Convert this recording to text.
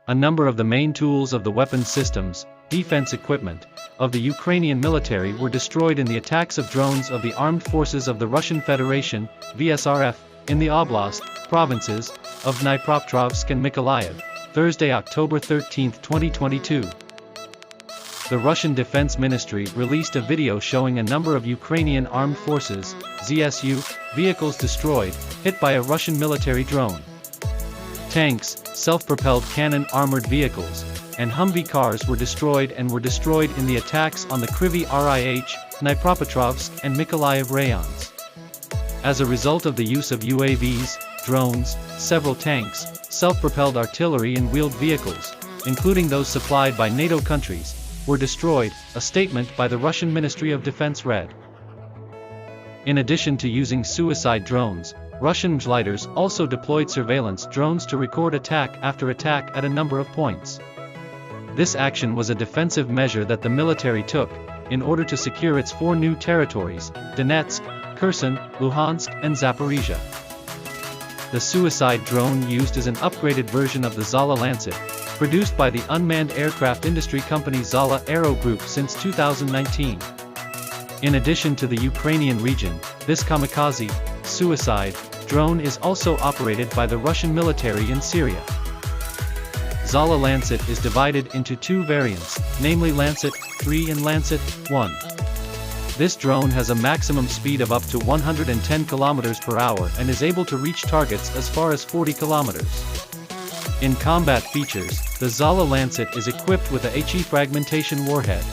A number of the main tools of the weapons systems, defense equipment, of the Ukrainian military were destroyed in the attacks of drones of the Armed Forces of the Russian Federation, VSRF, in the oblast, provinces, of Dnipropetrovsk and Mykolaiv, Thursday, October 13, 2022. The Russian Defense Ministry released a video showing a number of Ukrainian Armed Forces, ZSU, vehicles destroyed, hit by a Russian military drone. Tanks, self-propelled cannon armored vehicles, and Humvee cars were destroyed in the attacks on the Kryvyi Rih, Dnipropetrovsk and Mykolaiv rayons. As a result of the use of UAVs, drones, several tanks, self-propelled artillery and wheeled vehicles, including those supplied by NATO countries, were destroyed, a statement by the Russian Ministry of Defense read. In addition to using suicide drones, Russian gliders also deployed surveillance drones to record attack after attack at a number of points. This action was a defensive measure that the military took, in order to secure its 4 new territories, Donetsk, Kherson, Luhansk and Zaporizhia. The suicide drone used is an upgraded version of the Zala Lancet, produced by the unmanned aircraft industry company Zala Aero Group since 2019. In addition to the Ukrainian region, this kamikaze, suicide, drone is also operated by the Russian military in Syria. Zala Lancet is divided into 2 variants, namely Lancet 3 and Lancet 1. This drone has a maximum speed of up to 110 km per hour and is able to reach targets as far as 40 km. In combat features, the Zala Lancet is equipped with a HE fragmentation warhead.